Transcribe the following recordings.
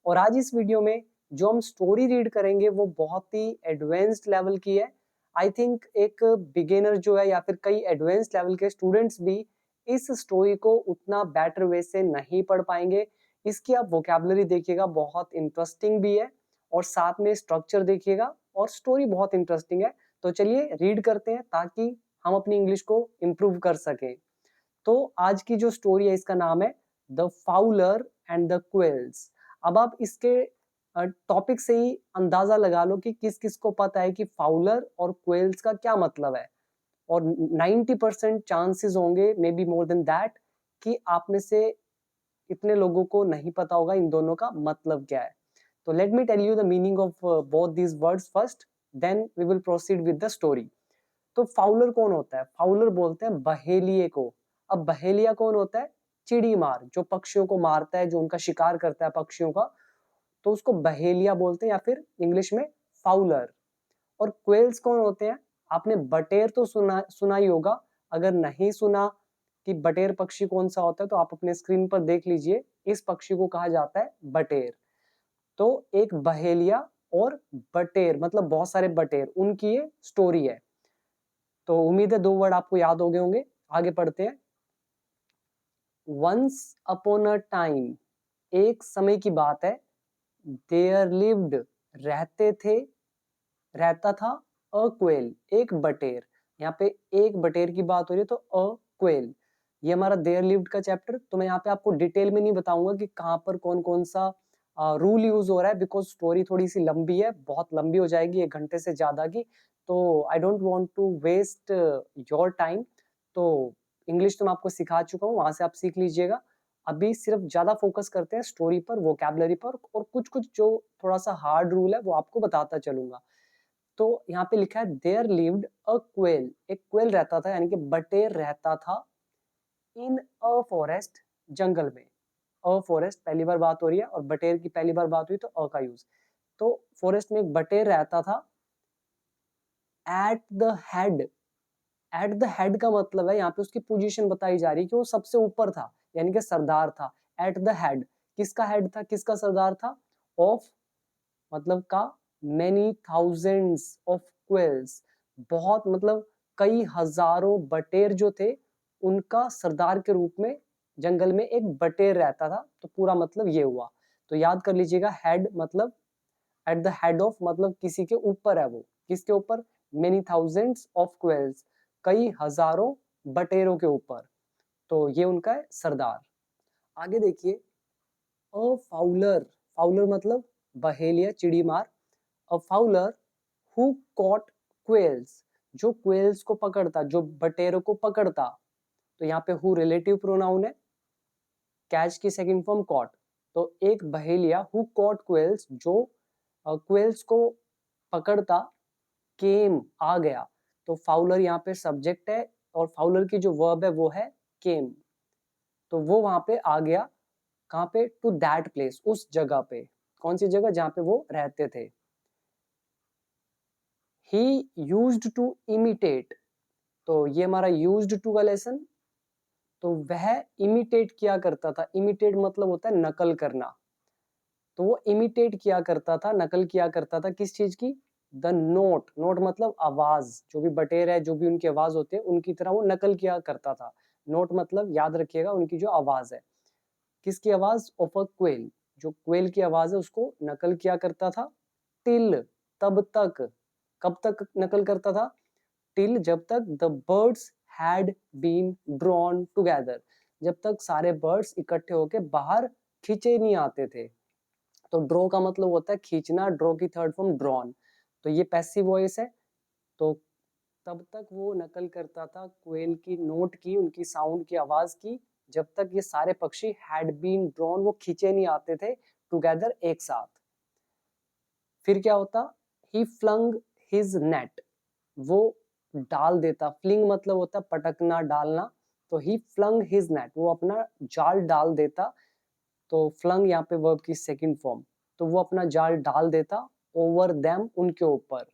और आज इस वीडियो में जो हम स्टोरी रीड करेंगे वो बहुत ही एडवांस्ड लेवल की है। आई थिंक एक बिगिनर जो है या फिर कई एडवांस लेवल के स्टूडेंट्स भी इस स्टोरी को उतना बेटर वे से नहीं पढ़ पाएंगे। इसकी आप वोकैबुलरी देखिएगा, बहुत इंटरेस्टिंग भी है और साथ में स्ट्रक्चर देखिएगा और स्टोरी बहुत इंटरेस्टिंग है। तो चलिए रीड करते हैं ताकि हम अपनी इंग्लिश को इम्प्रूव कर सकें। तो आज की जो स्टोरी है इसका नाम है the Fowler and the quills. अब आप इसके टॉपिक से ही अंदाजा लगा लो कि किस किस को पता है कि फाउलर और क्विल्स का क्या मतलब है। और 90% चांसेस होंगे, may be more than that, कि आप में से इतने लोगों को नहीं पता होगा इन दोनों का मतलब क्या है। तो let me tell you the meaning of both these words first, then we will proceed with the story. तो फाउलर कौन होता है? फाउलर बोलते हैं बहेलिए को। अब बहेलिया कौन होता है? चिड़ी मार, जो पक्षियों को मारता है, जो उनका शिकार करता है पक्षियों का, तो उसको बहेलिया बोलते हैं या फिर इंग्लिश में फाउलर। और क्वेल्स कौन होते हैं? आपने बटेर तो सुना ही होगा। अगर नहीं सुना कि बटेर पक्षी कौन सा होता है तो आप अपने स्क्रीन पर देख लीजिए। इस पक्षी को कहा जाता है बटेर। तो एक बहेलिया और बटेर मतलब बहुत सारे बटेर, उनकी ये स्टोरी है। तो उम्मीद है 2 वर्ड आपको याद हो गए होंगे। आगे पढ़ते हैं। वंस अपॉन अ टाइम, एक समय की बात है। देयर लिव्ड, रहते थे, रहता था। अ क्वेल, एक बटेर। यहाँ पे एक बटेर की बात हो रही है तो अ क्वेल। ये हमारा देयर लिव्ड का चैप्टर। तो मैं यहाँ पे आपको डिटेल में नहीं बताऊंगा कि कहाँ पर कौन कौन सा रूल यूज हो रहा है, बिकॉज स्टोरी थोड़ी सी लंबी है, बहुत लंबी हो जाएगी 1 घंटे से ज्यादा की। तो I don't want to waste your time. तो इंग्लिश तो मैं आपको सिखा चुका हूँ, वहां से आप सीख लीजिएगा। अभी सिर्फ ज्यादा फोकस करते हैं स्टोरी पर, वोकैबुलरी पर, और कुछ कुछ जो थोड़ा सा हार्ड रूल है वो आपको बताता चलूंगा। तो यहाँ पे लिखा है देयर लिव्ड अ क्वेल, एक क्वेल रहता था, यानी कि बटेर रहता था। इन अ फॉरेस्ट, जंगल में। अ फॉरेस्ट पहली बार बात हो रही है और बटेर की पहली बार बात हुई तो अ का यूज। तो फॉरेस्ट में एक बटेर रहता था। At the head, at the head का मतलब है यहाँ पे उसकी पोजीशन बताई जा रही है कि वो सबसे ऊपर था, यानी कि सरदार था। एट द हेड, किसका हेड था, किसका सरदार था? ऑफ मतलब का मेनी थाउजेंड्स ऑफ क्वेल्स, बहुत मतलब कई हजारों बटेर जो थे उनका सरदार के रूप में जंगल में एक बटेर रहता था। तो पूरा मतलब ये हुआ। तो याद कर लीजिएगा, हेड मतलब एट द हेड ऑफ मतलब किसी के ऊपर है वो। किसके ऊपर? मेनी थाउजेंड्स ऑफ क्वेल्स, कई हजारों बटेरों के ऊपर। तो ये उनका है सरदार। आगे देखिए, अ फाउलर, फाउलर मतलब बहेलिया, चिड़ी मार। अ फाउलर हु कॉट क्वेल्स, जो क्वेल्स को पकड़ता, जो बटेरों को पकड़ता। तो यहाँ पे हु रिलेटिव प्रोनाउन है, कैच की सेकंड फॉर्म कॉट। तो एक बहेलिया हु कॉट क्वेल्स, जो क्वेल्स को पकड़ता, केम आ गया। तो फाउलर यहाँ पे सब्जेक्ट है और फाउलर की जो वर्ब है वो है केम। तो वो वहां पे आ गया, कहाँ पे? टू दैट प्लेस, उस जगह पे। कौन सी जगह? जहाँ पे वो रहते थे। ही यूज्ड टू इमिटेट, तो ये हमारा यूज्ड टू का लेसन। तो वह इमिटेट किया करता था। इमिटेट मतलब होता है नकल करना। तो वो इमिटेट किया करता था, नकल किया करता था किस चीज की? द नोट, नोट मतलब आवाज, जो भी बटेर है, जो भी उनकी आवाज होती है उनकी तरह वो नकल किया करता था। नोट मतलब याद रखिएगा उनकी जो आवाज है। किसकी आवाज? ऑफ अ क्वेल, जो क्वेल की आवाज है उसको नकल किया करता था। टिल, तब तक। कब तक नकल करता था? टिल, जब तक the birds had been drawn together, जब तक सारे बर्ड्स इकट्ठे होके बाहर खींचे नहीं आते थे। तो ड्रॉ का मतलब होता है खींचना, ड्रॉ की थर्ड फॉर्म ड्रॉन। तो ये पैसिव वॉइस है। तो तब तक वो नकल करता था क्वेल की नोट की, उनकी साउंड की, आवाज की, जब तक ये सारे पक्षी हैड बीन ड्रॉन, वो खींचे नहीं आते थे टुगेदर, एक साथ। फिर क्या होता? ही फ्लंग हिज नेट, वो डाल देता। फ्लिंग मतलब होता है पटकना, डालना। तो ही फ्लंग हिज नेट, वो अपना जाल डाल देता। तो फ्लंग यहाँ पे वर्ब की सेकंड फॉर्म। तो वो अपना जाल डाल देता ओवर देम, उनके ऊपर।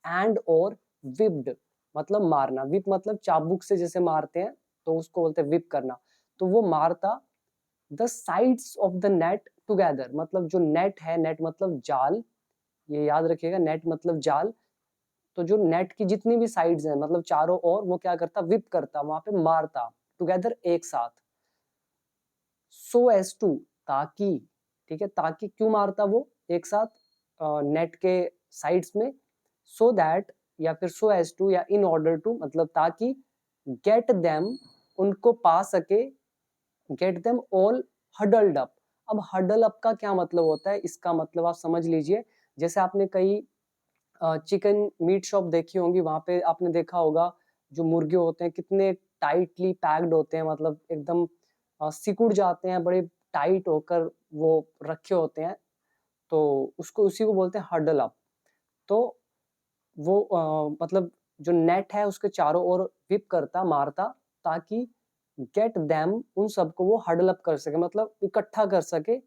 एंड और विप्ड मतलब मारना। विप मतलब चाबुक से जैसे मारते हैं तो उसको बोलते हैं विप करना। तो वो मारता। The sides of the net together, मतलब जो नेट है, नेट मतलब जाल, ये याद रखिएगा, नेट मतलब जाल। तो जो नेट की जितनी भी साइड्स हैं, मतलब चारों ओर, वो क्या करता, विप करता, वहां पे मारता, टुगेदर एक साथ। सो एज टू, ताकि, ठीक है, ताकि क्यों मारता वो एक साथ नेट के साइड्स में, सो दैट, या फिर सो एज टू, या इन ऑर्डर टू, मतलब ताकि, गेट देम, उनको पा सके, get them all huddled up. अब हडल अप का क्या मतलब होता है, इसका मतलब आप समझ लीजिए, जैसे आपने कई चिकन मीट शॉप देखी होंगी, वहां पे आपने देखा होगा जो मुर्गे होते हैं कितने टाइटली पैक्ड होते हैं, मतलब एकदम सिकुड़ जाते हैं, बड़े टाइट होकर वो रखे होते हैं, तो उसको, उसी को बोलते हैं हडल अप। तो वो मतलब जो नेट है उसके चारों ओर विप करता, मारता, ताकि गेट देम, उन सबको वो हडल अप कर सके, मतलब इकट्ठा कर सके,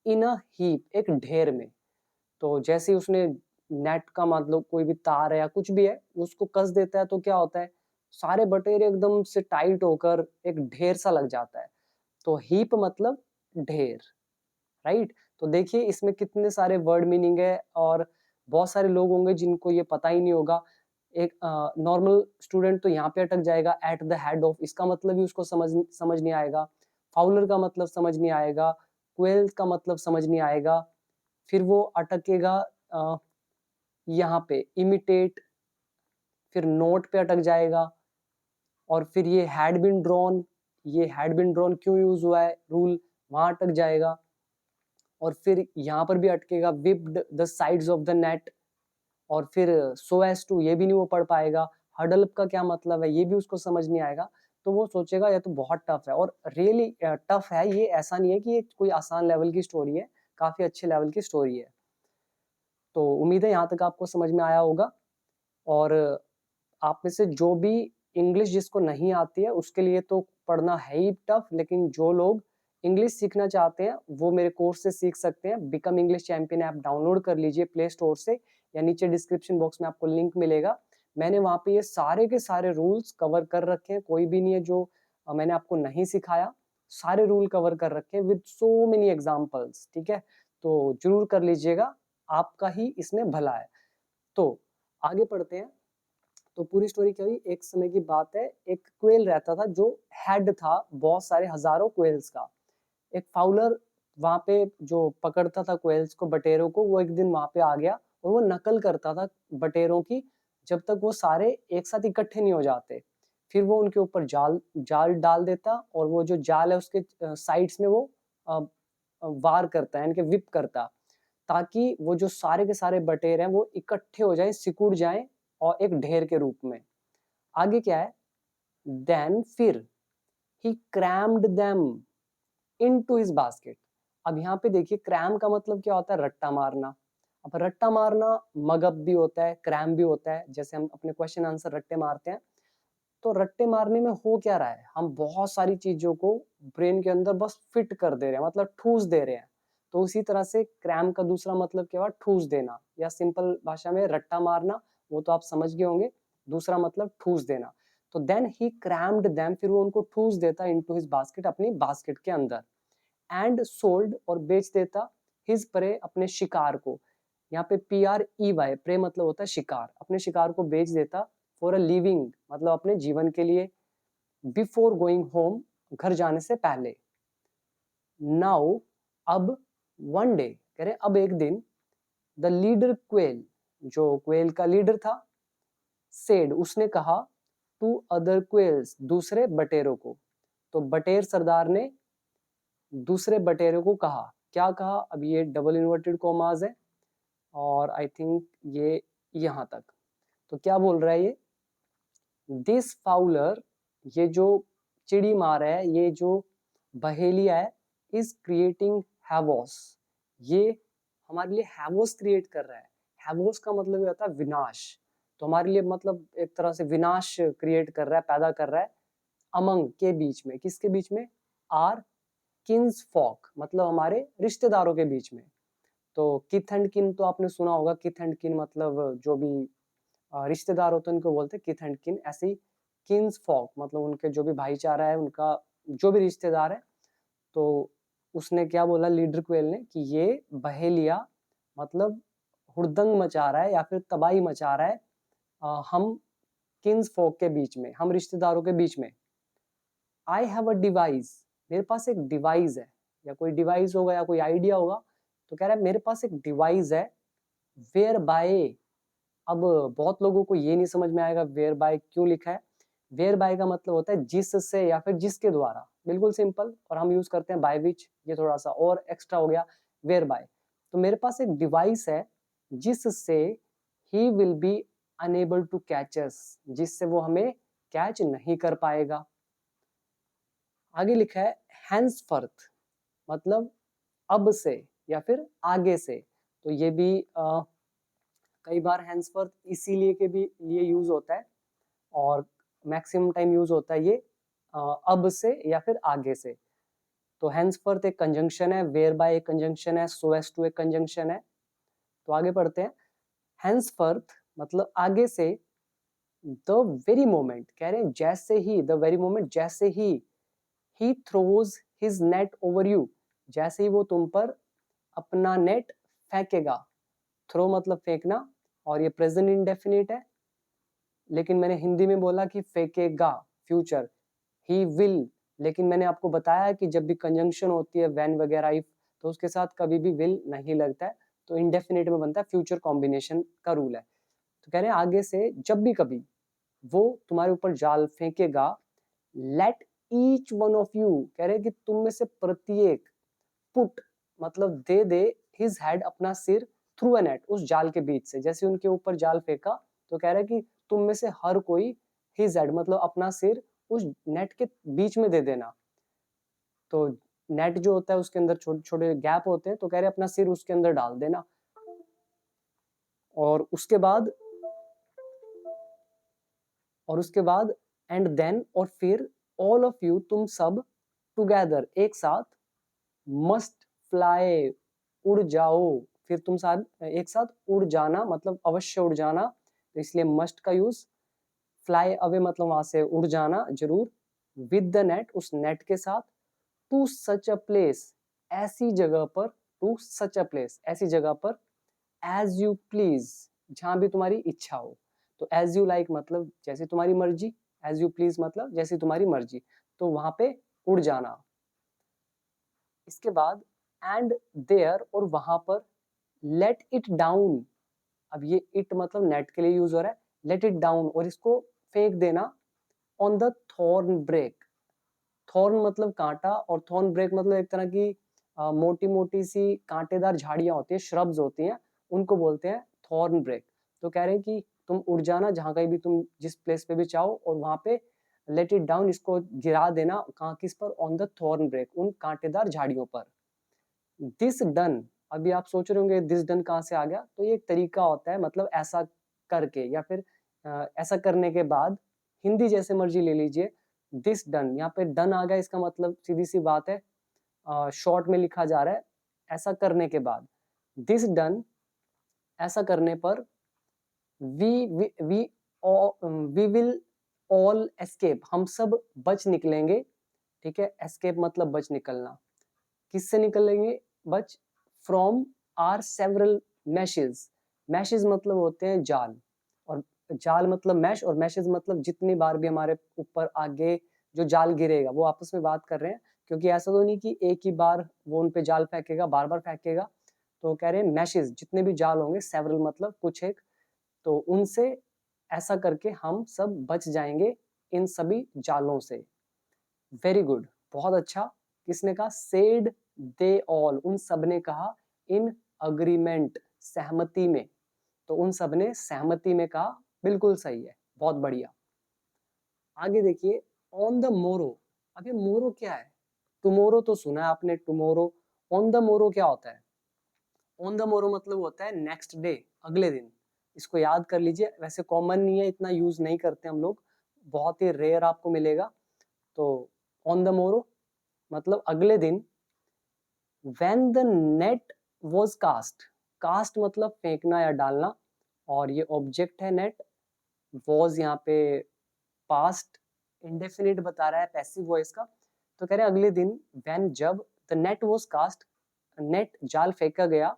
इन अ हीप, एक ढेर में। तो जैसे ही उसने नेट का, मतलब कोई भी तार है या कुछ भी है, उसको कस देता है, तो क्या होता है, सारे बटेरे एकदम से टाइट होकर एक ढेर सा लग जाता है। तो हीप मतलब ढेर, राइट। तो देखिए इसमें कितने सारे वर्ड मीनिंग है, और बहुत सारे लोग होंगे जिनको ये पता ही नहीं होगा। एक नॉर्मल स्टूडेंट तो यहाँ पे अटक जाएगा, एट द हेड ऑफ, इसका मतलब ही उसको समझ नहीं आएगा। फाउलर का मतलब समझ नहीं आएगा, क्वेल का मतलब समझ नहीं आएगा, फिर वो अटकेगा यहाँ पे इमिटेट, फिर नोट पे अटक जाएगा, और फिर ये हैड बीन ड्रॉन, ये हैड बीन ड्रॉन क्यों यूज हुआ है, रूल, वहां अटक जाएगा, और फिर यहाँ पर भी अटकेगा, whipped the sides of the net, और फिर सो एज टू, ये भी नहीं वो पढ़ पाएगा, हडल का क्या मतलब है ये भी उसको समझ नहीं आएगा। तो वो सोचेगा ये तो बहुत टफ है, और रियली टफ है ये, ऐसा नहीं है कि ये कोई आसान लेवल की स्टोरी है, काफी अच्छे लेवल की स्टोरी है। तो उम्मीद है यहाँ तक आपको समझ में आया होगा। और आप में से जो भी इंग्लिश जिसको नहीं आती है उसके लिए तो पढ़ना है ही टफ, लेकिन जो लोग इंग्लिश सीखना चाहते हैं वो मेरे कोर्स से सीख सकते हैं। Become English champion app download कर लीजिए प्ले स्टोर से, या नीचे डिस्क्रिप्शन बॉक्स में आपको लिंक मिलेगा। मैंने वहाँ पे ये सारे के सारे रूल्स कवर कर रखे हैं, कोई भी नहीं है जो मैंने आपको नहीं सिखाया, सारे रूल कवर कर रखे हैं विद सो मेनी एग्जाम्पल्स, ठीक है। तो जरूर कर लीजिएगा, आपका ही इसमें भला है। तो आगे पढ़ते हैं। तो पूरी स्टोरी क्या हुई, एक समय की बात है, एक क्वेल रहता था जो हेड था बहुत सारे हजारों क्वेल्स का। एक फाउलर वहां पे जो पकड़ता था क्वेल्स को, बटेरों को, वो एक दिन वहां पे आ गया, और वो नकल करता था बटेरों की, जब तक वो सारे एक साथ इकट्ठे नहीं हो जाते। फिर वो उनके ऊपर जाल जाल डाल देता, और वो जो जाल है उसके साइड्स में वो वार करता है, यानी कि विप करता, ताकि वो जो सारे के सारे बटेर हैं वो इकट्ठे हो जाएं, सिकुड़ जाएं, और एक ढेर के रूप में। आगे क्या है, देन फिर ही crammed them into his basket. अब यहाँ पे देखिए, क्रैम का मतलब क्या होता है, रट्टा मारना। अब रट्टा मारना मगअप भी होता है, क्रैम भी होता है, जैसे हम अपने क्वेश्चन आंसर रट्टे मारते हैं। तो रट्टे मारने में हो क्या रहा है, हम बहुत सारी चीजों को ब्रेन के अंदर बस फिट कर दे रहे हैं, मतलब ठूस दे रहे हैं। तो उसी तरह से क्रैम का दूसरा मतलब क्या हुआ, ठूस देना, या सिंपल भाषा में रट्टा मारना, वो तो आप समझ गए होंगे। दूसरा मतलब ठूस देना। तो देन ही क्रैम्ड देम, फिर वो उनको ठूस देता इनटू हिज बास्केट, अपनी बास्केट के अंदर। एंड सोल्ड, और बेच देता, हिज प्रे, अपने शिकार को। यहाँ पे PREY, प्रे मतलब होता है शिकार, अपने शिकार को बेच देता, फॉर अ लिविंग मतलब अपने जीवन के लिए, बिफोर गोइंग होम, घर जाने से पहले। नाउ, अब, वन डे, कह रहे अब एक दिन, द लीडर क्वेल, जो क्वेल का लीडर था, सेड, उसने कहा, टू अदर क्वेल्स, दूसरे बटेरों को। तो बटेर सरदार ने दूसरे बटेरों को कहा, क्या कहा, अब ये डबल इन्वर्टेड कॉमास है, और आई थिंक ये यहां तक। तो क्या बोल रहा है ये, दिस फाउलर, ये जो चिड़ी मार है, ये जो बहेलिया है, इज क्रिएटिंग हैवोस, ये हमारे लिए हैवोस क्रिएट कर रहा है। हैवोस का मतलब ये होता है विनाश। तो हमारे लिए मतलब एक तरह से विनाश क्रिएट कर रहा है, पैदा कर रहा है, अमंग के बीच में, किसके बीच में, आर किन्स फॉक, मतलब हमारे रिश्तेदारों के बीच में। तो किथ एंड किन तो आपने सुना होगा, किथ एंड किन मतलब जो भी रिश्तेदार होते हैं उनको बोलते हैं किथ एंड किन। ऐसे ही किन्स फॉक मतलब उनके जो भी भाईचारा है, उनका जो भी रिश्तेदार है। तो उसने क्या बोला लीडर क्वेल ने कि ये बहेलिया मतलब हुड़दंग मचा रहा है या फिर तबाही मचा रहा है हम किन्स फोक के बीच में, हम रिश्तेदारों के बीच में। आई हैव अ डिवाइस, मेरे पास एक डिवाइस है, या कोई डिवाइस होगा या कोई आइडिया होगा, तो कह रहा है मेरे पास एक डिवाइस है वेयर बाय। अब बहुत लोगों को ये नहीं समझ में आएगा वेयर बाय क्यों लिखा है। वेयर बाय का मतलब होता है जिससे या फिर जिसके द्वारा, बिल्कुल सिंपल, और हम यूज करते हैं बाय विच, ये थोड़ा सा और एक्स्ट्रा हो गया वेयर बाय। तो मेरे पास एक डिवाइस है जिससे he will be unable to catch us, जिससे वो हमें कैच नहीं कर पाएगा। आगे लिखा है हैंसफर्थ, मतलब अब से या फिर आगे से। तो ये भी कई बार हैंसफर्थ इसीलिए के भी लिए यूज होता है, और मैक्सिमम टाइम यूज होता है ये अब से या फिर आगे से। तो हैंसफर्थ एक कंजंक्शन है, वेयर बाय एक कंजंक्शन है, सो एज टू एक कंजंक्शन है। तो आगे पढ़ते हैं। हैंसफर्थ मतलब आगे से, द वेरी मोमेंट, कह रहे हैं जैसे ही, द वेरी मोमेंट जैसे he throws his net over you, जैसे ही वो तुम पर अपना नेट फेंकेगा। थ्रो मतलब फेंकना, और ये प्रेजेंट इंडेफिनिट है, लेकिन मैंने हिंदी में बोला कि फेंकेगा फ्यूचर, ही विल, लेकिन मैंने आपको बताया कि जब भी कंजंक्शन होती है व्हेन वगैरह इफ, तो उसके साथ कभी भी विल नहीं लगता है, तो इंडेफिनिट में बनता है, फ्यूचर कॉम्बिनेशन का रूल है। तो कह रहे हैं आगे से जब भी कभी वो तुम्हारे ऊपर जाल फेंकेगा, let each one of you, कह रहे हैं कि तुम में से प्रत्येक, पुट मतलब दे दे हिज हेड अपना सिर, थ्रू अ नेट उस जाल के बीच से। जैसे उनके ऊपर जाल फेंका, तो कह रहा है कि तुम में से हर कोई हिज हेड मतलब अपना सिर उस नेट के बीच में दे देना। तो नेट जो होता है उसके अंदर छोटे छोटे गैप होते हैं, तो कह रहे अपना सिर उसके अंदर डाल देना। और उसके बाद एंड देन, और फिर ऑल ऑफ यू, तुम सब, टुगेदर एक साथ, मस्ट फ्लाई, उड़ जाओ, फिर तुम साथ एक साथ उड़ जाना, मतलब अवश्य उड़ जाना, तो इसलिए मस्ट का यूज। फ्लाई अवे मतलब वहां से उड़ जाना जरूर, विद द नेट उस नेट के साथ, टू सच अ प्लेस ऐसी जगह पर, टू सच अ प्लेस ऐसी जगह पर, एज यू प्लीज जहां भी तुम्हारी इच्छा हो। तो एज यू लाइक मतलब जैसे तुम्हारी मर्जी, एज यू प्लीज मतलब जैसी तुम्हारी मर्जी, तो वहां पे उड़ जाना। इसके बाद एंड देयर, और वहां पर, लेट इट डाउन, अब ये इट मतलब नेट के लिए यूज हो रहा है, लेट इट डाउन, और इसको फेंक देना, on the thorn brake. Thorn मतलब कांटा, और थॉर्न ब्रेक मतलब एक तरह की मोटी मोटी सी कांटेदार झाड़ियां होती है, श्रब्स होती हैं, उनको बोलते हैं थॉर्न ब्रेक। तो कह रहे हैं कि तुम उड़ जाना जहां कहीं भी तुम जिस प्लेस पे भी चाहो, और वहां पे लेट इट डाउन, इसको गिरा देना, कहाँ किस पर, ऑन द थॉर्न ब्रेक उन कांटेदार झाड़ियों पर। दिस डन, अभी आप सोच रहे होंगे दिस डन कहाँ से आ गया, तो ये एक तरीका होता है, मतलब ऐसा करके या फिर ऐसा करने के बाद, हिंदी जैसे मर्जी ले लीजिए। दिस डन, यहाँ पे डन आ गया, इसका मतलब सीधी सी बात है, शॉर्ट में लिखा जा रहा है ऐसा करने के बाद। दिस डन, ऐसा करने पर, we we we will all escape, हम सब बच निकलेंगे। ठीक है, एस्केप मतलब बच निकलना, किससे निकलेंगे बच, from our several meshes, meshes मतलब होते हैं जाल, और जाल मतलब मैश, और मैशेज मतलब जितनी बार भी हमारे ऊपर आगे जो जाल गिरेगा, वो आपस में बात कर रहे हैं, क्योंकि ऐसा तो नहीं कि एक ही बार वो उन पे जाल फेंकेगा, बार बार फेंकेगा। तो कह रहे हैं मैशेज, जितने भी जाल होंगे, सेवरल मतलब कुछ एक, तो उनसे ऐसा करके हम सब बच जाएंगे इन सभी जालों से। वेरी गुड, बहुत अच्छा। किसने कहा, सेड दे ऑल, उन सब ने कहा, इन अग्रीमेंट, सहमति में, तो उन सब ने सहमति में कहा, बिल्कुल सही है, बहुत बढ़िया। आगे देखिए, ऑन द मोरो, अब ये मोरो क्या है, टुमोरो तो सुना है आपने, टुमोरो, ऑन द मोरो क्या होता है, ऑन द मोरो मतलब होता है नेक्स्ट डे, अगले दिन। इसको याद कर लीजिए, वैसे कॉमन नहीं है, इतना यूज नहीं करते हम लोग, बहुत ही रेयर आपको मिलेगा। तो ऑन द मोरो मतलब अगले दिन, when the net was cast, cast मतलब फेंकना या डालना, और ये ऑब्जेक्ट है नेट, was यहाँ पे पास्ट इंडेफिनिट बता रहा है पैसिव वॉइस का। तो कह रहे हैं अगले दिन, when जब, the net was cast, net जाल फेंका गया,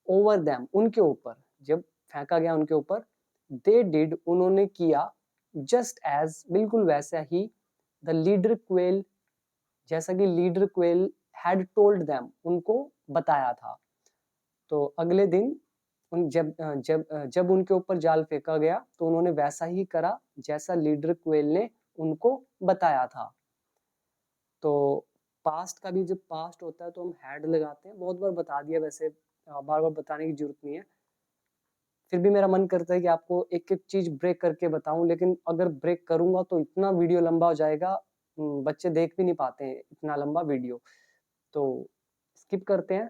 ओवर देम उनके ऊपर, जब फेंका गया उनके ऊपर, दे डिड उन्होंने किया, जस्ट एज बिल्कुल वैसा ही, द लीडर क्वेल जैसा कि leader quail had told them उनको बताया था। तो अगले दिन जब उनके ऊपर जाल फेंका गया तो उन्होंने वैसा ही करा जैसा लीडर क्वेल ने उनको बताया था। तो पास्ट का भी जब पास्ट होता है तो हम हैड लगाते हैं, बहुत बार बता दिया वैसे, बार बार बताने की जरूरत नहीं है। फिर भी मेरा मन करता है कि आपको एक एक चीज ब्रेक करके बताऊं, लेकिन अगर ब्रेक करूंगा तो इतना वीडियो लंबा हो जाएगा, बच्चे देख भी नहीं पाते हैं इतना लंबा वीडियो, तो स्किप करते हैं,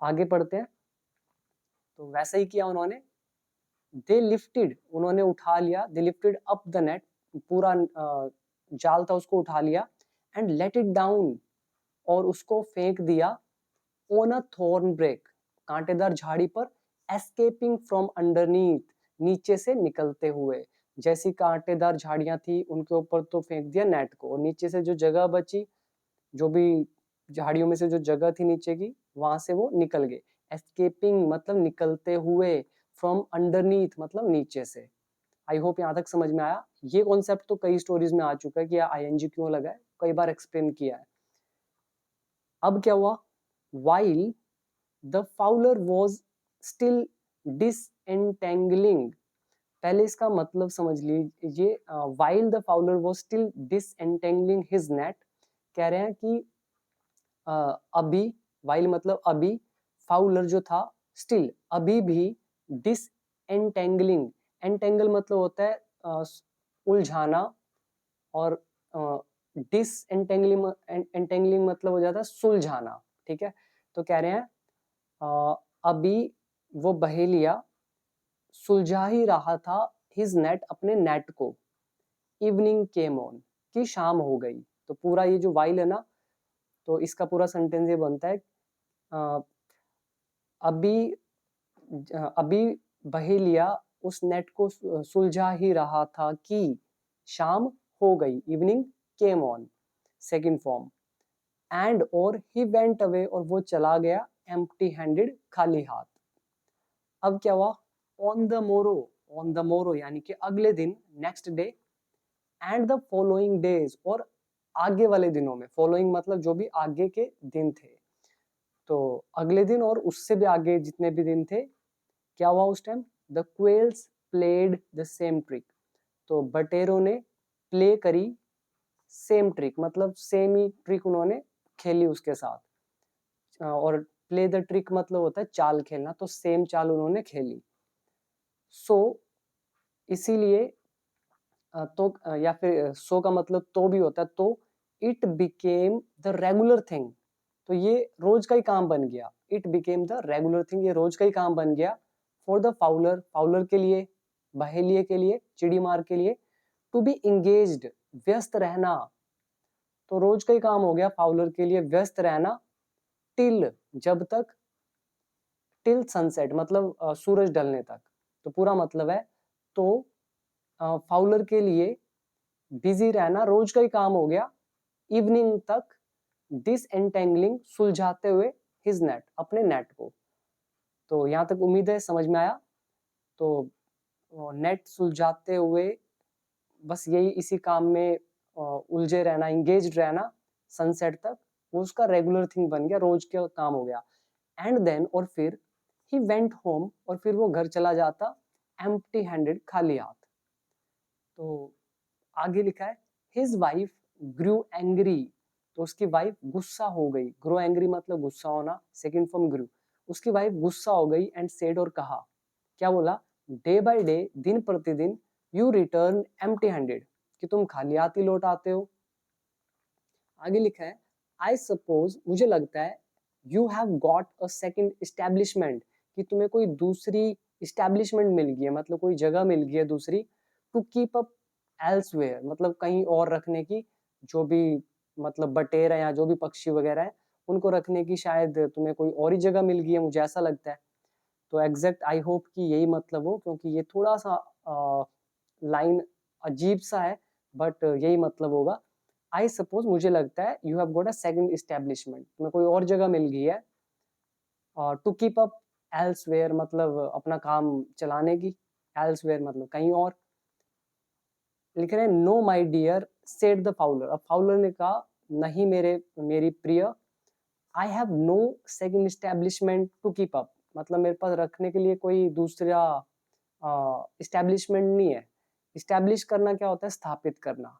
आगे पढ़ते हैं। तो वैसा ही किया उन्होंने, दे लिफ्टेड उन्होंने उठा लिया, दे लिफ्टेड अप द नेट पूरा जाल था उसको उठा लिया, एंड लेट इट डाउन और उसको फेंक दिया, ऑन अ थॉर्न ब्रेक कांटेदार झाड़ी पर, एस्केपिंग फ्रॉम अंडरनीथ नीचे से निकलते हुए। जैसी कांटेदार झाड़ियां थी उनके ऊपर तो फेंक दिया नेट को, और नीचे से जो जगह बची, जो भी झाड़ियों में से जो जगह थी नीचे की, वहां से वो निकल गए। एस्केपिंग मतलब निकलते हुए, फ्रॉम अंडरनीथ मतलब नीचे से। आई होप यहाँ तक समझ में आया। ये कॉन्सेप्ट तो कई स्टोरीज में आ चुका है कि आईएनजी क्यों लगा है, कई बार एक्सप्लेन किया है। अब क्या हुआ, while the fowler was still disentangling, पहले इसका मतलब समझ लीजिए, while the fowler was still disentangling his net, कह रहे हैं कि अभी, वाइल मतलब अभी, फाउलर जो था स्टिल अभी भी, डिसएंटेंगलिंग, एंटेंगल मतलब होता है उलझाना, और डिसएंटेंगलिंग एंटेंगलिंग मतलब हो जाता है सुलझाना, ठीक है। तो कह रहे हैं अभी वो बहेलिया सुलझा ही रहा था, हिज नेट अपने नेट को, इवनिंग केम ऑन की शाम हो गई। तो पूरा ये जो वाइल है ना, तो इसका पूरा सेंटेंस ये बनता है, अभी अभी बहेलिया उस नेट को सुलझा ही रहा था कि शाम हो गई, evening came on, second form, and और ही वेंट अवे और वो चला गया, एम्प्टी हैंडेड खाली हाथ। अब क्या हुआ, ऑन द मोरो यानी कि अगले दिन, next day, and the following days और आगे वाले दिनों में, फॉलोइंग मतलब जो भी आगे के दिन थे, तो अगले दिन और उससे भी आगे जितने भी दिन थे, क्या हुआ उस time, the क्वेल्स played the same trick, तो बटेरों ने प्ले करी, सेम ट्रिक मतलब सेम ही ट्रिक उन्होंने खेली उसके साथ, और प्ले द ट्रिक मतलब होता है चाल खेलना, तो सेम चाल उन्होंने खेली। सो इसीलिए तो या फिर सो का मतलब तो भी होता है, तो it became the regular thing, तो ये रोज का ही काम बन गया, it became the regular thing, ये रोज का ही काम बन गया, फॉर द फाउलर फाउलर के लिए, बहेलिए के लिए, चिड़ी मार के लिए, टू बी इंगेज्ड व्यस्त रहना, तो रोज का ही काम हो गया फाउलर के लिए व्यस्त रहना, टिल जब तक, टिल सनसेट मतलब सूरज ढलने तक, तो पूरा मतलब है, तो फाउलर के लिए बिजी रहना रोज का ही काम हो गया, इवनिंग तक, डिसएंटेंगलिंग सुलझाते हुए, हिज नेट अपने नेट को। तो यहाँ तक उम्मीद है समझ में आया। तो नेट सुलझाते हुए बस यही इसी काम में उलझे रहना, इंगेज्ड रहना सनसेट तक, वो उसका रेगुलर थिंग बन गया, रोज का काम हो गया। एंड देन और फिर, ही वेंट होम और फिर वो घर चला जाता, एम्प्टी हैंडेड खाली हाथ। तो आगे लिखा है, हिज वाइफ ग्रू एंग्री, तो उसकी वाइफ गुस्सा हो गई, ग्रो एंग्री मतलब गुस्सा होना, सेकंड फॉर्म ग्रू, उसकी वाइफ गुस्सा हो गई, एंड सेड और कहा, क्या बोला, डे बाय डे दिन प्रतिदिन, यू रिटर्न एम्प्टी हैंडेड कि तुम खाली हाथ ही लौट आते हो। आगे लिखा है, आई सपोज मुझे लगता है, you have got a second establishment कि तुम्हें कोई दूसरी एस्टेब्लिशमेंट मिल गई है, मतलब कोई जगह मिल गई है दूसरी, टू कीप अप एल्सवेयर मतलब कहीं और रखने की, जो भी मतलब बटेर है या जो भी पक्षी वगैरह है उनको रखने की, शायद तुम्हें कोई और ही जगह मिल गई है, मुझे ऐसा लगता है। तो एग्जैक्ट आई होप कि यही मतलब हो, क्योंकि ये थोड़ा सा लाइन अजीब सा है, बट यही मतलब होगा। आई सपोज मुझे लगता है you have got a second establishment, तुम्हें कोई और जगह मिल गई है टू कीप अप एल्सवेयर मतलब अपना काम चलाने की, एल्सवेयर मतलब कहीं और। लिख रहे हैं no my dear said the fowler, अब फाउलर ने कहा नहीं मेरी प्रिय, I have no second establishment to keep up, मतलब मेरे पास रखने के लिए कोई दूसरा इस्टेब्लिशमेंट नहीं है। इस्टेब्लिश करना क्या होता है, स्थापित करना,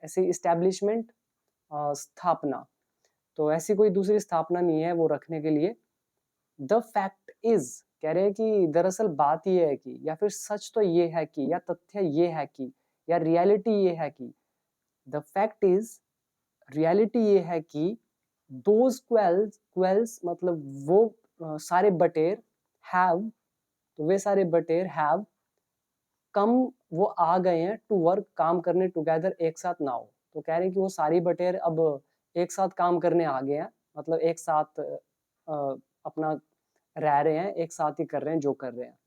ऐसी इस्टेब्लिशमेंट स्थापना, तो ऐसी कोई दूसरी स्थापना नहीं है वो रखने के लिए। द फैक्ट इज, कह रहे हैं कि दरअसल बात ये है कि, या फिर सच तो ये है कि, या तथ्य ये है कि, या रियलिटी ये है कि, द फैक्ट इज, रियलिटी ये है कि दोज क्वेल्स, क्वेल्स मतलब वो सारे बटेर, हैव, तो वे सारे बटेर हैव कम, वो आ गए हैं टू वर्क, काम करने, टुगेदर एक साथ नाउ, तो कह रहे हैं कि वो सारी बटेर अब एक साथ काम करने आ गए हैं, मतलब एक साथ अपना रह रहे हैं, एक साथ ही कर रहे हैं जो कर रहे हैं।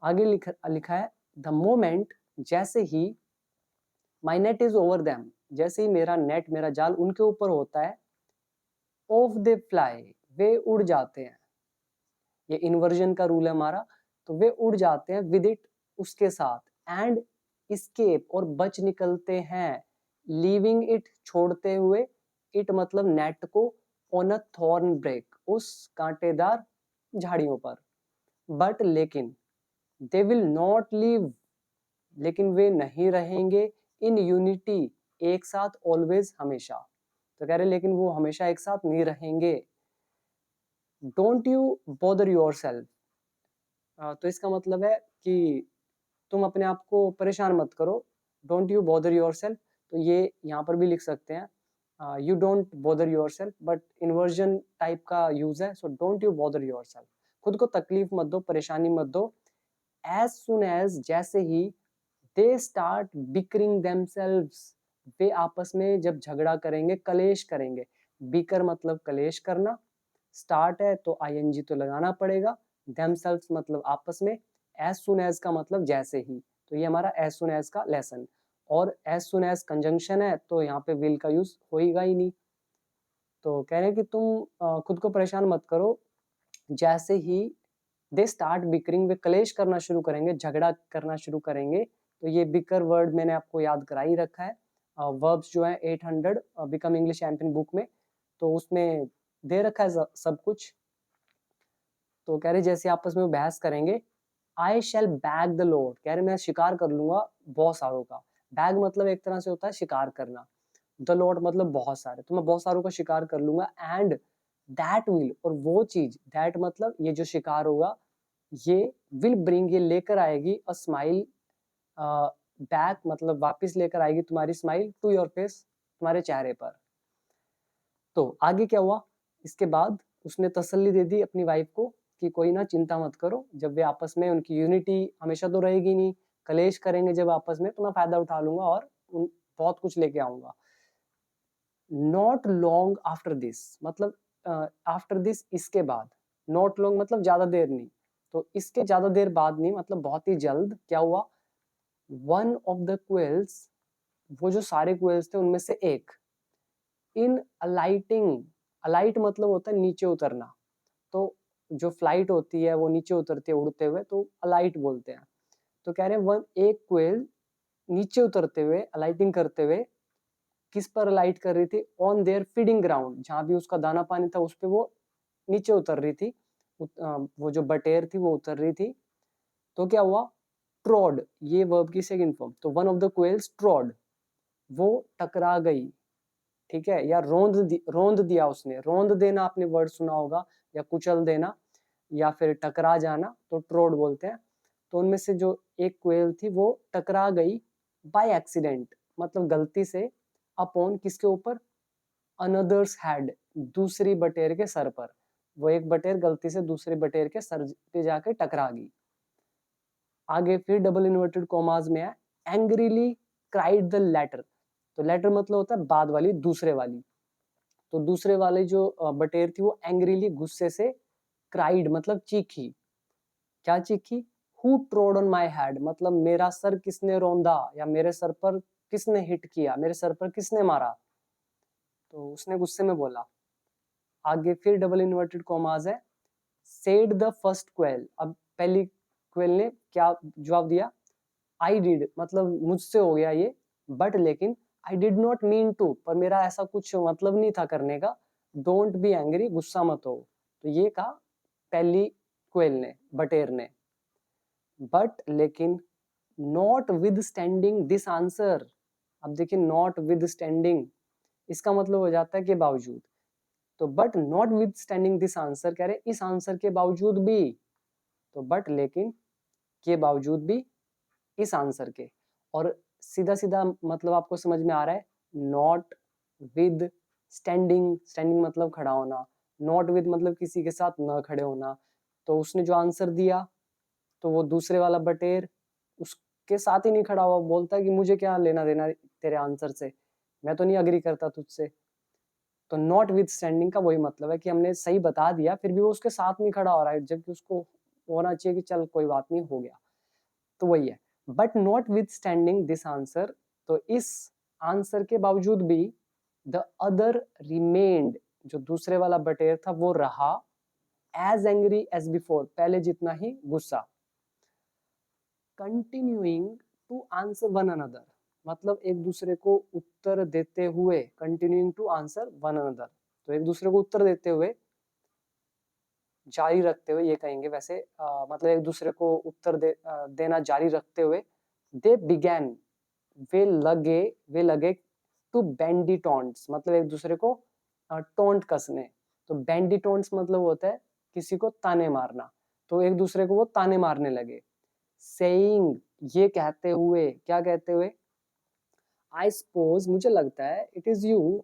आगे लिखा है द मोमेंट, जैसे ही, my net is over them, जैसे ही मेरा नेट, मेरा जाल उनके ऊपर होता है, ऑफ दे फ्लाई, वे उड़ जाते हैं, ये इन्वर्जन का रूल है हमारा, तो वे उड़ जाते हैं, विद इट, उसके साथ, एंड इस्केप, और बच निकलते हैं, लीविंग इट, छोड़ते हुए, इट मतलब नेट को, ऑन अ थॉर्न ब्रेक, उस कांटेदार झाड़ियों पर, बट लेकिन, दे विल नॉट लीव, लेकिन वे नहीं रहेंगे, इन यूनिटी, एक साथ, ऑलवेज, हमेशा, तो कह रहे लेकिन वो हमेशा एक साथ नहीं रहेंगे। Don't you bother your self, तो इसका मतलब है कि तुम अपने आप को परेशान मत करो, don't you bother your self, तो ये यहाँ पर भी लिख सकते हैं you don't bother your self, but inversion type का यूज है, so don't you bother your self, खुद को तकलीफ मत दो, परेशानी मत दो। एज सुन एज, जैसे ही, दे स्टार्ट बिकरिंग देमसेल्व्स, वे आपस में जब झगड़ा करेंगे, कलेश करेंगे, बिकर मतलब कलेश करना, स्टार्ट है तो आईएनजी तो लगाना पड़ेगा, देमसेल्व्स मतलब आपस में, एज सुन एज का मतलब जैसे ही, तो ये हमारा एज सुन एज का लेसन, और एज सुन एज कंजंक्शन है तो यहाँ पे विल का यूज होएगा ही नहीं, तो कह रहे हैं कि तुम खुद को परेशान मत करो, जैसे ही दे स्टार्ट बिकरिंग, वे कलेश करना शुरू करेंगे, झगड़ा करना शुरू करेंगे, तो ये बिकर वर्ड मैंने आपको याद करा ही रखा है, वर्ब्स जो है 800 बिकम इंग्लिश चैंपियन बुक में, तो उसमें दे रखा है सब कुछ। तो कह रहे जैसे आपस में वो बहस करेंगे, आई शैल बैग द लोड, कह रहे मैं शिकार कर लूंगा बहुत सारों का, बैग मतलब एक तरह से होता है शिकार करना, द लोड मतलब बहुत सारे, तो मैं बहुत सारों का शिकार कर लूंगा, एंड दैट विल, और वो चीज, दैट मतलब ये जो शिकार होगा, ये विल ब्रिंग, ये लेकर आएगी, अ स्माइल, बैक मतलब वापस लेकर आएगी तुम्हारी स्माइल, टू योर फेस, तुम्हारे चेहरे पर। तो आगे क्या हुआ, इसके बाद उसने तसल्ली दे दी अपनी वाइफ को कि कोई ना चिंता मत करो, जब वे आपस में, उनकी यूनिटी हमेशा तो रहेगी नहीं, कलेश करेंगे जब आपस में, तो मैं फायदा उठा लूंगा और बहुत कुछ लेके आऊंगा। नॉट लॉन्ग आफ्टर दिस मतलब आफ्टर दिस, इसके बाद, नॉट लॉन्ग मतलब ज्यादा देर नहीं, तो इसके ज्यादा देर बाद नहीं मतलब बहुत ही जल्द क्या हुआ, वन ऑफ द क्वेल्स, वो जो सारे क्वेल्स थे उनमें से एक, इन अलाइटिंग, अलाइट मतलब होता है नीचे उतरना, तो जो फ्लाइट होती है वो नीचे उतरती है उड़ते हुए, तो अलाइट बोलते हैं, तो कह रहे हैं वन, एक क्वेल नीचे उतरते हुए, अलाइटिंग करते हुए, किस पर अलाइट कर रही थी, ऑन देयर फीडिंग ग्राउंड, जहां भी उसका दाना पानी था उस पे वो नीचे उतर रही थी, वो जो बटेर थी वो उतर रही थी, तो क्या हुआ, ट्रॉड, ये वर्ब की सेकंड फॉर्म, तो वन ऑफ द क्वेल्स ट्रॉड, वो टकरा गई, ठीक है, या रोंद दिया उसने, रोंद देना आपने वर्ड सुना होगा, या कुचल देना, या फिर टकरा जाना, तो ट्रोड बोलते हैं, तो उनमें से जो एक क्वेल थी वो टकरा गई, बाय एक्सीडेंट मतलब गलती से, अपॉन किसके ऊपर, अनदर्स हेड, दूसरी बटेर के सर पर, वो एक बटेर गलती से दूसरे बटेर के सर पे जाके टकरा गई। आगे फिर डबल इन्वर्टेड कॉमास में है, एंग्रीली क्राइड द लेटर, तो लेटर मतलब होता है बाद वाली, दूसरे वाली, तो दूसरे वाले जो बटेर थी वो एंग्रीली, गुस्से से, क्राइड मतलब चीखी, क्या चीखी, हु ट्रोड ऑन माई हेड मतलब मेरा सर किसने रौंदा, या मेरे सर पर किसने हिट किया, मेरे सर पर किसने मारा। तो उसने गुस्से में बोला। आगे फिर डबल इन्वर्टेड कॉमास है, सेड द फर्स्ट क्वेल। अब पहली क्वेल ने क्या जवाब दिया, आई डिड, मतलब मुझसे हो गया ये, बट लेकिन I did not mean to, पर मेरा ऐसा कुछ मतलब नहीं था करने का। डोंट बी एंग्री, गुस्सा मत हो। तो ये कहा पहली क्वेल ने, बटेर ने। बट लेकिन not with standing this answer. अब देखिए नॉट विद स्टैंडिंग, इसका मतलब हो जाता है कि बावजूद। तो but not with standing this answer, कह रहे इस आंसर के बावजूद भी। तो बट लेकिन के बावजूद भी, इस आंसर के। और सीधा सीधा मतलब आपको समझ में आ रहा है, नॉट विद स्टैंडिंग, स्टैंडिंग मतलब खड़ा होना, नॉट विद मतलब किसी के साथ न खड़े होना। तो उसने जो आंसर दिया, तो वो दूसरे वाला बटेर उसके साथ ही नहीं खड़ा हुआ, बोलता है कि मुझे क्या लेना देना तेरे आंसर से, मैं तो नहीं अग्री करता तुझसे। तो नॉट विद स्टैंडिंग का वही मतलब है कि हमने सही बता दिया फिर भी वो उसके साथ नहीं खड़ा हो रहा है, जबकि उसको होना चाहिए कि चल कोई बात नहीं, हो गया। तो वही है, but not with standing this answer, तो इस आंसर के बावजूद भी, द अदर रिमेन्ड, जो दूसरे वाला बटेर था वो रहा, एज एंग्री एज बिफोर, पहले जितना ही गुस्सा। Continuing to answer one another, मतलब एक दूसरे को उत्तर देते हुए, continuing to answer one another, तो एक दूसरे को उत्तर देते हुए, जारी रखते हुए ये कहेंगे वैसे, मतलब एक दूसरे को उत्तर देना जारी रखते हुए, दे बिगैन, वे लगे टू बैंडी टॉन्ट्स, मतलब एक दूसरे को टोंट कसने। तो बैंडी टोंट्स मतलब होता है किसी को ताने मारना, तो एक दूसरे को वो ताने मारने लगे। सेइंग, ये कहते हुए, क्या कहते हुए, आई सपोज, मुझे लगता है, इट इज यू,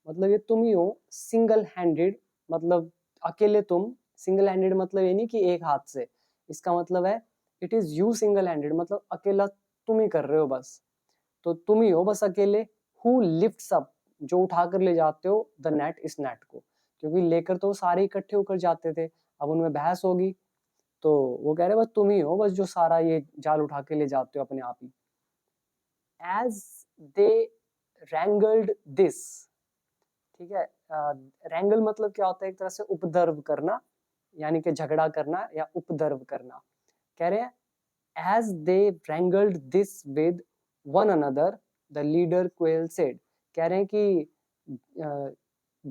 मतलब ये तुम ही हो, सिंगल हैंडेड, मतलब अकेले तुम, सिंगल हैंडेड मतलब ये नहीं कि एक हाथ से, इसका मतलब है it is you single handed, मतलब अकेला तुम ही कर रहे हो बस, तो तुम ही हो बस अकेले, हु लिफ्ट्स अप, जो उठा कर ले जाते हो, द नेट, इस नेट को, क्योंकि लेकर तो सारे इकट्ठे होकर जाते थे, अब उनमें बहस होगी, तो वो कह रहे बस तुम ही हो बस जो सारा ये जाल उठा के ले जाते हो अपने आप ही। एज दे रैंगल्ड दिस, ठीक है, रैंगल मतलब क्या होता है, एक तरह से उपद्रव करना, यानी कि झगड़ा करना या उपद्रव करना। कह रहे हैं as they wrangled this with one another, the leader quail said, कह रहे हैं कि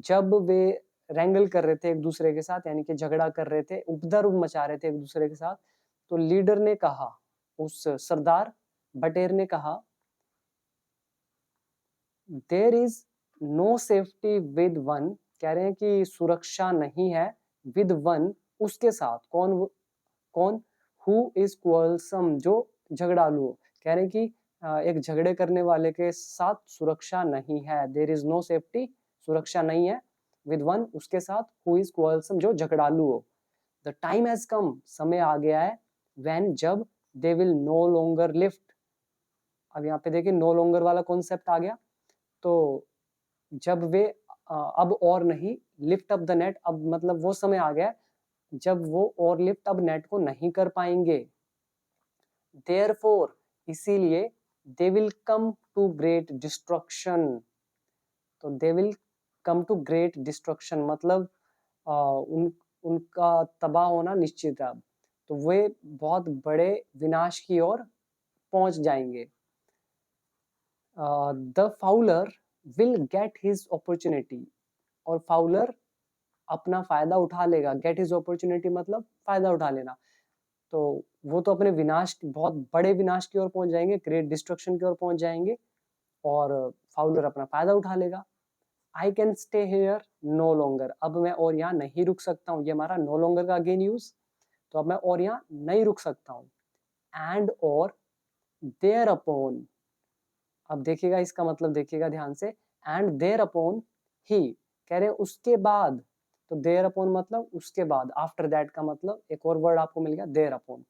जब वे रैंगल कर रहे थे एक दूसरे के साथ, यानी कि झगड़ा कर रहे थे, उपद्रव मचा रहे थे एक दूसरे के साथ, तो लीडर ने कहा, उस सरदार बटेर ने कहा, there is no safety with one, कह रहे हैं कि सुरक्षा नहीं है, विद वन, उसके साथ, कौन, हु इज क्वालसम, जो झगड़ालू हो, कह रहे हैं कि एक झगड़े करने वाले के साथ सुरक्षा नहीं है, देयर इज नो सेफ्टी, सुरक्षा नहीं है, विद वन, उसके साथ, हु इज क्वालसम, जो झगड़ालू हो। द टाइम हैज कम, समय आ गया है, व्हेन, जब, they will no longer lift. अब यहाँ पे देखिए नो लॉन्गर वाला कॉन्सेप्ट आ गया, तो जब वे अब और नहीं, लिफ्ट अप द नेट, अब मतलब वो समय आ गया जब वो और लिफ्ट अब नेट को नहीं कर पाएंगे। देयरफॉर, इसीलिए, they will come to great destruction, तो they will come to great destruction मतलब उनका तबाह होना निश्चित है अब, तो वे बहुत बड़े विनाश की ओर पहुंच जाएंगे। The Fowler will get his opportunity, और फाउलर अपना फायदा उठा लेगा, गेट हिज अपॉर्चुनिटी मतलब फायदा उठा लेना, तो वो तो अपने विनाश, बहुत बड़े विनाश की ओर पहुंच जाएंगे, ग्रेट डिस्ट्रक्शन की ओर पहुंच जाएंगे, और फाउलर अपना फायदा उठा लेगा। I can stay here no longer, अब मैं और यहाँ नहीं रुक सकता हूँ, ये हमारा नो लॉन्गर का अगेन यूज, तो अब मैं और यहाँ नहीं रुक सकता हूँ। एंड और देयर अपॉन, अब देखिएगा इसका मतलब, देखिएगा ध्यान से, एंड देयर अपॉन ही, कह रहे उसके बाद, तो देयर अपॉन मतलब उसके बाद, आफ्टर दैट का मतलब एक और वर्ड आपको मिल गया देयर अपॉन,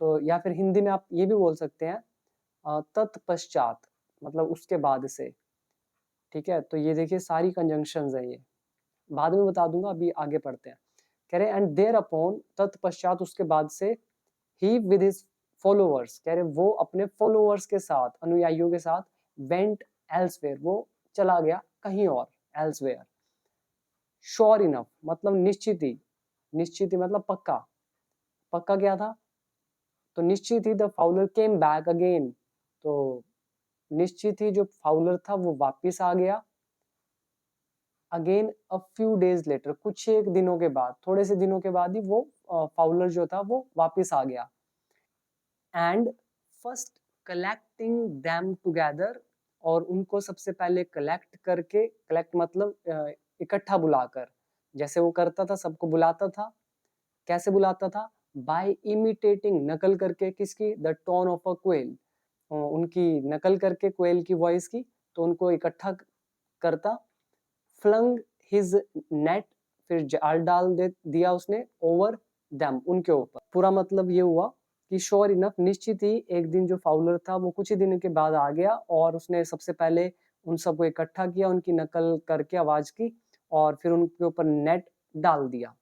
तो या फिर हिंदी में आप ये भी बोल सकते हैं तत्पश्चात, मतलब उसके बाद से, ठीक है। तो ये देखिए सारी कंजंक्शंस है, ये बाद में बता दूंगा, अभी आगे पढ़ते हैं। कह रहे एंड देयर अपॉन, तत्पश्चात उसके बाद से, ही विद हिज फॉलोअर्स, कह रहे वो अपने फॉलोअर्स के साथ, अनुयायियों के साथ, वेंट एल्सवेयर, वो चला गया कहीं और, एल्सवेयर। श्योर इनफ मतलब निश्चित ही, निश्चित ही मतलब पक्का, पक्का क्या था, तो निश्चित ही the fowler came back again, तो निश्चित ही जो फाउलर था वो वापिस आ गया। Again a few days later, कुछ एक दिनों के बाद, थोड़े से दिनों के बाद ही वो फाउलर जो था वो वापिस आ गया। And first collecting them together, और उनको सबसे पहले कलेक्ट करके, कलेक्ट मतलब इकट्ठा बुलाकर, जैसे वो करता था सबको बुलाता था, कैसे बुलाता था, बाय इमिटेटिंग नकल करके, किसकी, the tone of a quail, उनकी नकल करके क्वेल की वॉइस की, तो उनको इकट्ठा करता। फ्लंग हिज नेट, फिर जाल डाल दिया उसने, ओवर देम, उनके ऊपर। पूरा मतलब ये हुआ कि श्योर इनफ निश्चित ही एक दिन जो फाउलर था वो कुछ ही दिनों के बाद आ गया, और उसने सबसे पहले उन सबको इकट्ठा किया, उनकी नकल करके आवाज की, और फिर उनके ऊपर नेट डाल दिया।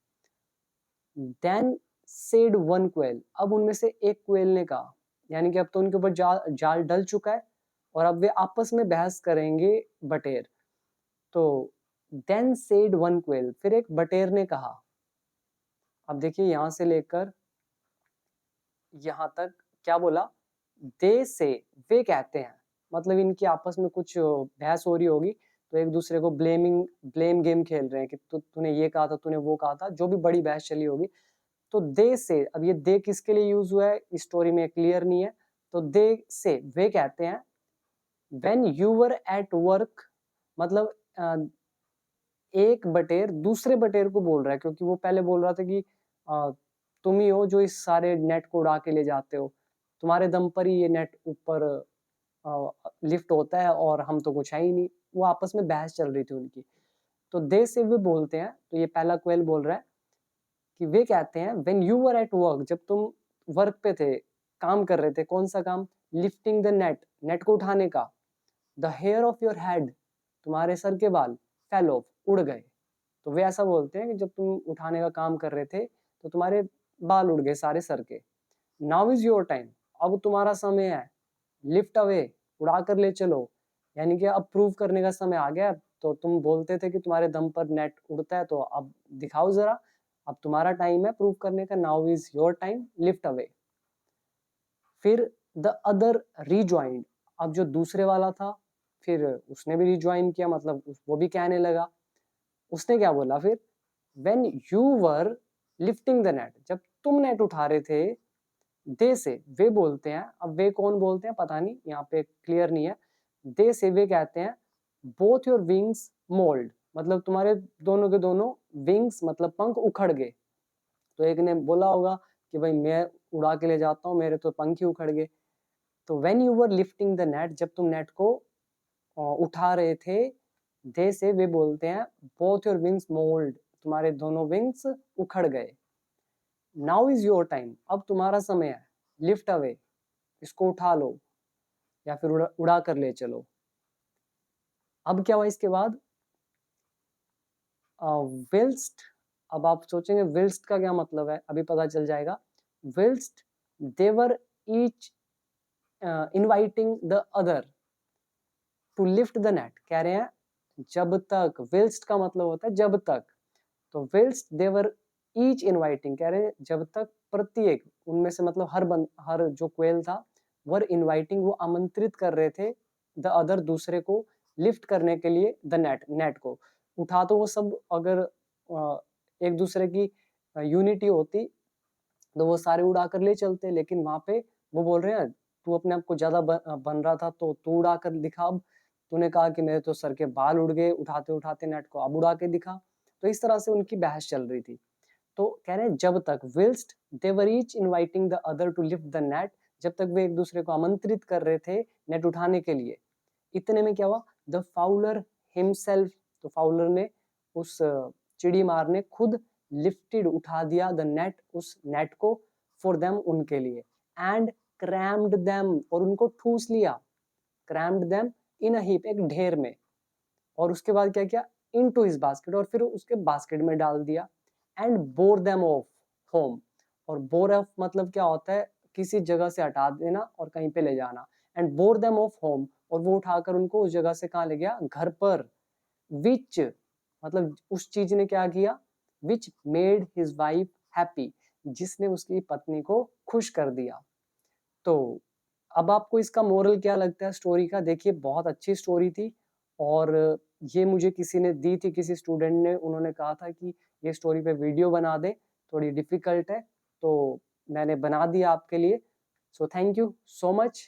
देन सेड वन क्वेल, अब उनमें से एक क्वेल ने कहा, यानी कि अब तो उनके ऊपर जाल डल चुका है, और अब वे आपस में बहस करेंगे बटेर। तो देन सेड वन क्वेल, फिर एक बटेर ने कहा। अब देखिए यहां से लेकर यहां तक क्या बोला, दे से, वे कहते हैं, मतलब इनकी आपस में कुछ बहस हो रही होगी, तो एक दूसरे को ब्लेम गेम खेल रहे हैं कि तूने ये कहा था, तूने वो कहा था, जो भी बड़ी बहस चली होगी। तो दे से, अब ये दे किसके लिए यूज हुआ है इस स्टोरी में क्लियर नहीं है, तो दे से, वे कहते हैं, when you were at work, मतलब एक बटेर दूसरे बटेर को बोल रहा है, क्योंकि वो पहले बोल रहा था कि तुम ही हो जो इस सारे नेट को उड़ा के ले जाते हो, तुम्हारे दम पर ही ये नेट ऊपर लिफ्ट होता है, और हम तो कुछ है ही नहीं। वो आपस में बहस चल रही थी उनकी। तो दे से वे बोलते हैं, तो ये पहला क्वेल बोल रहा है कि वे कहते हैं, when you were at work, जब तुम वर्क पे थे, काम कर रहे थे, कौन सा काम, लिफ्टिंग द नेट, नेट को उठाने का, the hair of your head, तुम्हारे सर के बाल, फेल ऑफ, उड़ गए। तो वे ऐसा बोलते हैं कि जब तुम उठाने का काम कर रहे थे तो तुम्हारे बाल उड़ गए सारे सर के। नाउ इज योर टाइम, अब तुम्हारा समय है, लिफ्ट अवे, उड़ा कर ले चलो, यानी कि अब प्रूव करने का समय आ गया। तो तुम बोलते थे कि तुम्हारे दम पर नेट उड़ता है, तो अब दिखाओ जरा, अब तुम्हारा टाइम है प्रूव करने का, now is your time, lift away. फिर द अदर रिज्वाइंड, अब जो दूसरे वाला था फिर उसने भी रिज्वाइन किया, मतलब वो भी कहने लगा। उसने क्या बोला फिर, when you were lifting the net, जब तुम नेट उठा रहे थे, दे से, वे बोलते हैं, अब वे कौन बोलते हैं पता नहीं, यहाँ पे क्लियर नहीं है। दे से, वे कहते हैं, बोथ योर विंग्स मोल्ड, मतलब तुम्हारे दोनों के दोनों विंग्स मतलब पंख उखड़ गए। तो एक ने बोला होगा कि भाई मैं उड़ा के ले जाता हूँ, मेरे तो पंख ही उखड़ गए। तो when you were lifting the net, जब तुम नेट को उठा रहे थे, दे से, वे बोलते हैं, बोथ योर विंग्स मोल्ड, तुम्हारे दोनों विंग्स उखड़ गए। नाउ इज योर टाइम, अब तुम्हारा समय है, लिफ्ट अवे, इसको उठा लो, या फिर उड़ा कर ले चलो। अब क्या हुआ इसके बाद, विल्स्ट, अब आप सोचेंगे विल्स्ट का क्या मतलब है, अभी पता चल जाएगा। Whilst they were each inviting the other to lift the net, कह रहे हैं जब तक, विल्स्ट का मतलब होता है जब तक, तो विल्स्ट देवर ईच इनवाइटिंग, कह रहे हैं जब तक प्रत्येक उनमें से, मतलब हर जो क्वेल था, वर इनवाइटिंग, वो आमंत्रित कर रहे थे, द अदर, दूसरे को, लिफ्ट करने के लिए द नेट को उठा। तो वो सब अगर एक दूसरे की यूनिटी होती तो वो सारे उड़ा कर ले चलते, लेकिन वहां पे वो बोल रहे हैं तू अपने आप को ज्यादा बन रहा था, तो तू उड़ा कर दिखा, अब तूने कहा कि मेरे तो सर के बाल उड़ गए उठाते उठाते नेट को, अब उड़ा के दिखा। तो इस तरह से उनकी बहस चल रही थी। तो कह रहे हैं जब तक, whilst they were each inviting the other to lift the net, जब तक वे एक दूसरे को आमंत्रित कर रहे थे नेट उठाने के लिए। इतने में क्या हुआ, द फाउलर हिमसेल्फ, तो फाउलर ने, उस चिड़ी मार ने खुद लिफ्टेड, उठा दिया, द नेट, उस नेट को, फॉर देम, उनके लिए, एंड क्रैम्ड देम, और उनको ठूस लिया, crammed them in a heap, एक ढेर में, और उसके बाद क्या किया, इनटू हिज बास्केट, और फिर उसके बास्केट में डाल दिया, and bore them of home, और बोर ऑफ मतलब क्या होता है, किसी जगह से हटा देना और कहीं पे ले जाना, and bore them of home, और वो उठाकर उनको उस जगह से कहाँ ले गया, घर पर। विच मतलब उस चीज ने क्या किया, which made his wife happy, जिसने उसकी पत्नी को खुश कर दिया। तो अब आपको इसका मोरल क्या लगता है स्टोरी का? देखिए बहुत अच्छी स्टोरी थी, और ये मुझे किसी ने दी थी, किसी स्टूडेंट ने, उन्होंने कहा था कि ये स्टोरी पे वीडियो बना दे, थोड़ी डिफिकल्ट है, तो मैंने बना दिया आपके लिए। So thank you so much.